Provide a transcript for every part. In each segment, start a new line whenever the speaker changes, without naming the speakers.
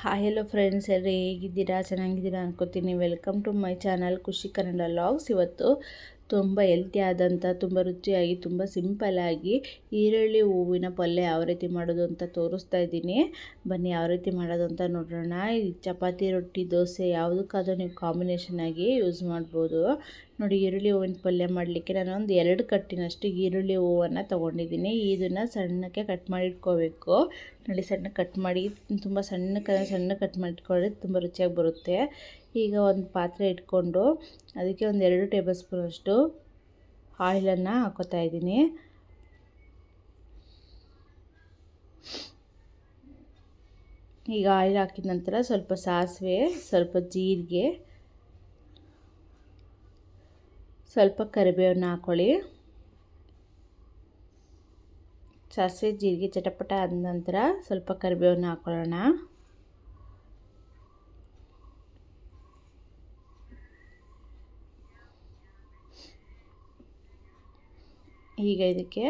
Hi hello friends, ಎಲ್ಲರೂ ಹೇಗಿದ್ದೀರಾ? ಚೆನ್ನಾಗಿದ್ದೀರಾ ಅನ್ಕೋತೀನಿ. ವೆಲ್ಕಮ್ ಟು ಮೈ ಚಾನಲ್ ಖುಷಿ ಕನ್ನಡ ಲಾಗ್ಸ್. ಇವತ್ತು ತುಂಬ ಹೆಲ್ತಿ ಆದಂಥ, ತುಂಬ ರುಚಿಯಾಗಿ, ತುಂಬ ಸಿಂಪಲ್ಲಾಗಿ ಈರುಳ್ಳಿ ಹೂವಿನ ಪಲ್ಯ ಯಾವ ರೀತಿ ಮಾಡೋದು ಅಂತ ತೋರಿಸ್ತಾ ಇದ್ದೀನಿ. ಬನ್ನಿ ಯಾವ ರೀತಿ ಮಾಡೋದು ಅಂತ ನೋಡೋಣ. ಈ ಚಪಾತಿ, ರೊಟ್ಟಿ, ದೋಸೆ ಯಾವುದಕ್ಕಾದ್ರೂ ನೀವು ಕಾಂಬಿನೇಷನ್ ಆಗಿ ಯೂಸ್ ಮಾಡ್ಬೋದು. ನೋಡಿ, ಈರುಳ್ಳಿ ಹೂವಿನ ಪಲ್ಯ ಮಾಡಲಿಕ್ಕೆ ನಾನು ಒಂದು 2 ಕಟ್ಟಿನಷ್ಟು ಈರುಳ್ಳಿ ಹೂವನ್ನು ತೊಗೊಂಡಿದ್ದೀನಿ. ಇದನ್ನು ಸಣ್ಣಕ್ಕೆ ಕಟ್ ಮಾಡಿ ಇಟ್ಕೋಬೇಕು. ನೋಡಿ, ಸಣ್ಣ ಕಟ್ ಮಾಡಿ, ತುಂಬ ಸಣ್ಣ ಕಟ್ ಮಾಡಿಟ್ಕೊಳ್ಳಿ, ತುಂಬ ರುಚಿಯಾಗಿ ಬರುತ್ತೆ. ಈಗ ಒಂದು ಪಾತ್ರೆ ಇಟ್ಕೊಂಡು ಅದಕ್ಕೆ ಒಂದು 2 ಟೇಬಲ್ ಸ್ಪೂನಷ್ಟು ಆಯಿಲನ್ನು ಹಾಕೋತಾ ಇದ್ದೀನಿ. ಈಗ ಆಯಿಲ್ ಹಾಕಿದ ನಂತರ ಸ್ವಲ್ಪ ಸಾಸಿವೆ, ಸ್ವಲ್ಪ ಜೀರಿಗೆ, ಸ್ವಲ್ಪ ಕರಿಬೇವನ್ನು ಹಾಕ್ಕೊಳ್ಳಿ. ಸಾಸಿವೆ ಜೀರಿಗೆ ಚಟಪಟ ಆದ ನಂತರ ಸ್ವಲ್ಪ ಕರಿಬೇವನ್ನು ಹಾಕ್ಕೊಳ್ಳೋಣ. ಈಗ ಇದಕ್ಕೆ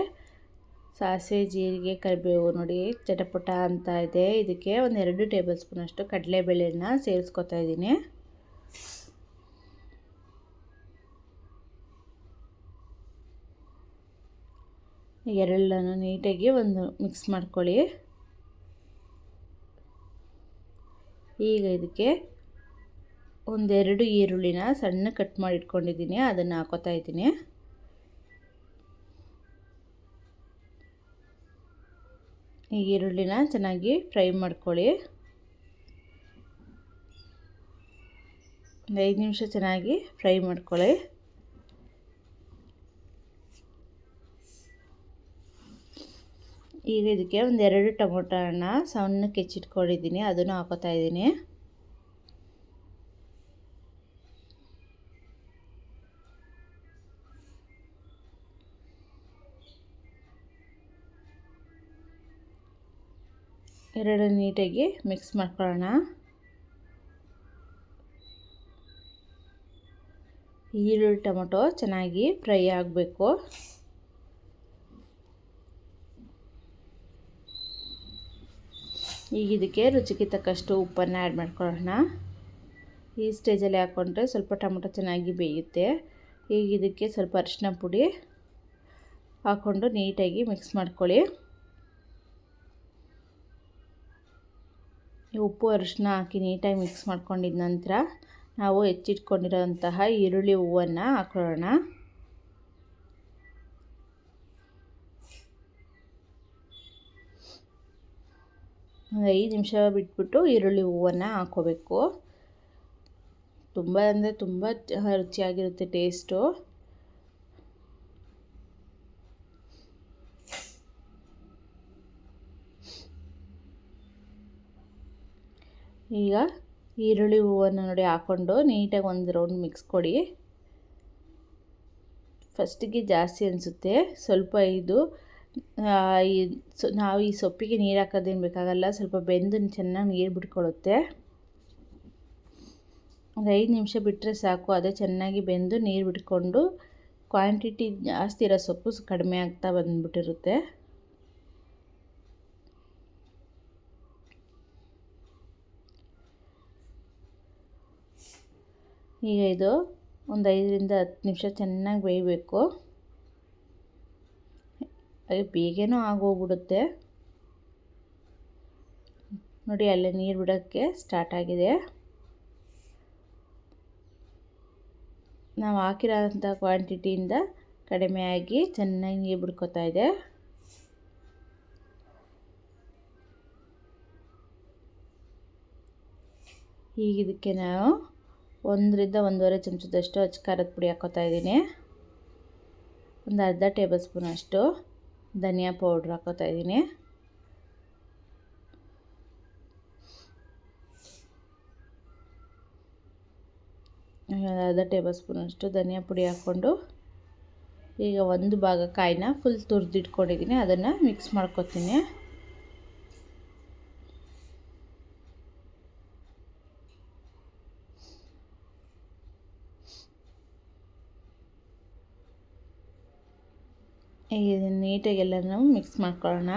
ಸಾಸಿವೆ ಜೀರಿಗೆ ಕರಿಬೇವು ನೋಡಿ ಚಟಪಟ ಅಂತ ಇದೆ. ಇದಕ್ಕೆ ಒಂದು 2 ಟೇಬಲ್ ಸ್ಪೂನಷ್ಟು ಕಡಲೆಬೇಳೆನ ಸೇರಿಸ್ಕೊತಾ ಇದ್ದೀನಿ. ಎರಡನ್ನು ನೀಟಾಗಿ ಒಂದು ಮಿಕ್ಸ್ ಮಾಡ್ಕೊಳ್ಳಿ. ಈಗ ಇದಕ್ಕೆ ಒಂದೆರಡು ಈರುಳ್ಳಿನ ಸಣ್ಣ ಕಟ್ ಮಾಡಿ ಇಟ್ಕೊಂಡಿದ್ದೀನಿ, ಅದನ್ನು ಹಾಕೋತಾ ಇದ್ದೀನಿ. ಈ ಈರುಳ್ಳಿನ ಚೆನ್ನಾಗಿ ಫ್ರೈ ಮಾಡ್ಕೊಳ್ಳಿ. ಒಂದು 5 ನಿಮಿಷ ಚೆನ್ನಾಗಿ ಫ್ರೈ ಮಾಡ್ಕೊಳ್ಳಿ. ಈಗ ಇದಕ್ಕೆ ಒಂದು 2 ಟೊಮೊಟೊನ ಸಣ್ಣಕ್ಕೆ ಹೆಚ್ಚಿಟ್ಕೊಂಡಿದ್ದೀನಿ, ಅದನ್ನು ಹಾಕೋತಾ ಇದ್ದೀನಿ. ಎರಡು ನೀಟಾಗಿ ಮಿಕ್ಸ್ ಮಾಡ್ಕೊಳ್ಳೋಣ. ಈರುಳ್ಳಿ ಟೊಮೊಟೊ ಚೆನ್ನಾಗಿ ಫ್ರೈ ಆಗಬೇಕು. ಈಗ ಇದಕ್ಕೆ ರುಚಿಗೆ ತಕ್ಕಷ್ಟು ಉಪ್ಪನ್ನು ಆ್ಯಡ್ ಮಾಡ್ಕೊಳ್ಳೋಣ. ಈ ಸ್ಟೇಜಲ್ಲಿ ಹಾಕ್ಕೊಂಡ್ರೆ ಸ್ವಲ್ಪ ಟೊಮೊಟೊ ಚೆನ್ನಾಗಿ ಬೇಯುತ್ತೆ. ಈಗ ಇದಕ್ಕೆ ಸ್ವಲ್ಪ ಅರಿಶಿನ ಪುಡಿ ಹಾಕ್ಕೊಂಡು ನೀಟಾಗಿ ಮಿಕ್ಸ್ ಮಾಡ್ಕೊಳ್ಳಿ. ಉಪ್ಪು ಅರಿಶಿನ ಹಾಕಿ ನೀಟಾಗಿ ಮಿಕ್ಸ್ ಮಾಡ್ಕೊಂಡಿದ ನಂತರ ನಾವು ಹೆಚ್ಚಿಟ್ಕೊಂಡಿರೋಂತಹ ಈರುಳ್ಳಿ ಹೂವನ್ನು ಹಾಕೊಳ್ಳೋಣ. ಒಂದು 5 ನಿಮಿಷ ಬಿಟ್ಬಿಟ್ಟು ಈರುಳ್ಳಿ ಹೂವನ್ನು ಹಾಕ್ಕೋಬೇಕು. ತುಂಬ ಅಂದರೆ ತುಂಬ ರುಚಿಯಾಗಿರುತ್ತೆ ಟೇಸ್ಟು. ಈಗ ಈರುಳ್ಳಿ ಹೂವನ್ನು ನೋಡಿ ಹಾಕ್ಕೊಂಡು ನೀಟಾಗಿ ಒಂದು ರೌಂಡ್ ಮಿಕ್ಸ್ ಕೊಡಿ. ಫಸ್ಟಿಗೆ ಜಾಸ್ತಿ ಅನಿಸುತ್ತೆ, ಸ್ವಲ್ಪ ಇದು ನಾವು ಈ ಸೊಪ್ಪಿಗೆ ನೀರು ಹಾಕೋದೇನು ಬೇಕಾಗಲ್ಲ, ಸ್ವಲ್ಪ ಬೆಂದು ಚೆನ್ನಾಗಿ ನೀರು ಬಿಟ್ಕೊಳ್ಳುತ್ತೆ. ಒಂದು 5 ನಿಮಿಷ ಬಿಟ್ಟರೆ ಸಾಕು, ಅದೇ ಚೆನ್ನಾಗಿ ಬೆಂದು ನೀರು ಬಿಟ್ಕೊಂಡು ಕ್ವಾಂಟಿಟಿ ಜಾಸ್ತಿ ಇರೋ ಸೊಪ್ಪು ಕಡಿಮೆ ಆಗ್ತಾ ಬಂದುಬಿಟ್ಟಿರುತ್ತೆ. ಈಗ ಇದು ಒಂದು 5ರಿಂದ 10 ನಿಮಿಷ ಚೆನ್ನಾಗಿ ಬೇಯಬೇಕು. ಬೇಗನೂ ಆಗೋಗ್ಬಿಡುತ್ತೆ. ನೋಡಿ, ಅಲ್ಲೇ ನೀರು ಬಿಡೋಕ್ಕೆ ಸ್ಟಾರ್ಟ್ ಆಗಿದೆ. ನಾವು ಹಾಕಿರೋಂಥ ಕ್ವಾಂಟಿಟಿಯಿಂದ ಕಡಿಮೆಯಾಗಿ ಚೆನ್ನಾಗಿ ನೀರು ಬಿಡ್ಕೊತಾ ಇದೆ. ಈಗ ಇದಕ್ಕೆ ನಾವು 1ರಿಂದ 1.5 ಚಮಚದಷ್ಟು ಅಚ್ಚ ಖಾರದ ಪುಡಿ ಹಾಕೋತಾ ಇದ್ದೀನಿ. ಒಂದು ಅರ್ಧ ಟೇಬಲ್ ಸ್ಪೂನಷ್ಟು ಧನಿಯಾ ಪೌಡ್ರ್ ಹಾಕೋತಾ ಇದ್ದೀನಿ. ಅರ್ಧ ಟೇಬಲ್ ಸ್ಪೂನಷ್ಟು ಧನಿಯಾ ಪುಡಿ ಹಾಕ್ಕೊಂಡು ಈಗ ಒಂದು ಭಾಗ ಕಾಯಿನ ಫುಲ್ ತುರಿದಿಟ್ಕೊಂಡಿದ್ದೀನಿ, ಅದನ್ನು ಮಿಕ್ಸ್ ಮಾಡ್ಕೊತೀನಿ. ಈಗ ನೀಟಾಗಿ ಎಲ್ಲನೂ ಮಿಕ್ಸ್ ಮಾಡ್ಕೊಳ್ಳೋಣ.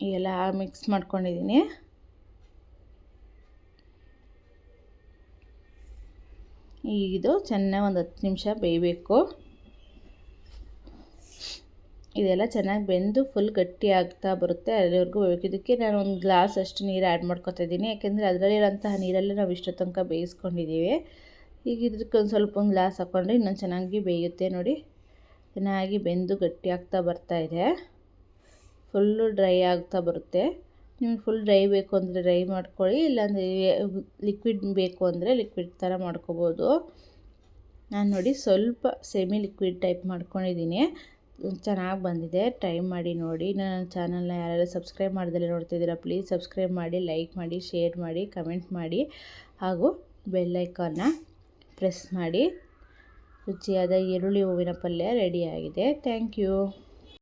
ಎಲ್ಲ ಮಿಕ್ಸ್ ಮಾಡ್ಕೊಂಡಿದ್ದೀನಿ. ಇದು ಚೆನ್ನಾಗಿ ಒಂದು 10 ನಿಮಿಷ ಬೇಯಬೇಕು. ಇದೆಲ್ಲ ಚೆನ್ನಾಗಿ ಬೆಂದು ಫುಲ್ ಗಟ್ಟಿ ಆಗ್ತಾ ಬರುತ್ತೆ, ಅಲ್ಲಿವರೆಗೂ ಬೇಯಬೇಕು. ಇದಕ್ಕೆ ನಾನು ಒಂದು ಗ್ಲಾಸ್ ಅಷ್ಟು ನೀರು ಆ್ಯಡ್ ಮಾಡ್ಕೊತಾ ಇದ್ದೀನಿ, ಯಾಕೆಂದರೆ ಅದರಲ್ಲಿರೋಂತಹ ನೀರಲ್ಲೇ ನಾವು ಇಷ್ಟು ತನಕ ಬೇಯಿಸ್ಕೊಂಡಿದ್ದೀವಿ. ಈಗ ಇದಕ್ಕೆ ಒಂದು ಗ್ಲಾಸ್ ಹಾಕ್ಕೊಂಡ್ರೆ ಇನ್ನೊಂದು ಚೆನ್ನಾಗಿ ಬೇಯುತ್ತೆ. ನೋಡಿ, ಚೆನ್ನಾಗಿ ಬೆಂದು ಗಟ್ಟಿ ಆಗ್ತಾ ಬರ್ತಾಯಿದೆ, ಫುಲ್ಲು ಡ್ರೈ ಆಗ್ತಾ ಬರುತ್ತೆ. ನಿಮ್ಗೆ ಫುಲ್ ಡ್ರೈ ಬೇಕು ಅಂದರೆ ಡ್ರೈ ಮಾಡ್ಕೊಳ್ಳಿ, ಇಲ್ಲಾಂದರೆ ಲಿಕ್ವಿಡ್ ಬೇಕು ಅಂದರೆ ಲಿಕ್ವಿಡ್ ಥರ ಮಾಡ್ಕೋಬೋದು. ನಾನು ನೋಡಿ ಸ್ವಲ್ಪ ಸೆಮಿ ಲಿಕ್ವಿಡ್ ಟೈಪ್ ಮಾಡ್ಕೊಂಡಿದ್ದೀನಿ, ಚೆನ್ನಾಗಿ ಬಂದಿದೆ. ಟ್ರೈ ಮಾಡಿ ನೋಡಿ. ನನ್ನ ಚಾನಲ್ನ ಯಾರೆಲ್ಲ ಸಬ್ಸ್ಕ್ರೈಬ್ ಮಾಡ್ದಲೇ ನೋಡ್ತಿದ್ದೀರಾ, ಪ್ಲೀಸ್ ಸಬ್ಸ್ಕ್ರೈಬ್ ಮಾಡಿ, ಲೈಕ್ ಮಾಡಿ, ಶೇರ್ ಮಾಡಿ, ಕಮೆಂಟ್ ಮಾಡಿ, ಹಾಗೂ ಬೆಲ್ ಐಕಾನ್ನ ಪ್ರೆಸ್ ಮಾಡಿ. ರುಚಿಯಾದ ಈರುಳ್ಳಿ ಹೂವಿನ ಪಲ್ಯ ರೆಡಿಯಾಗಿದೆ. Thank you.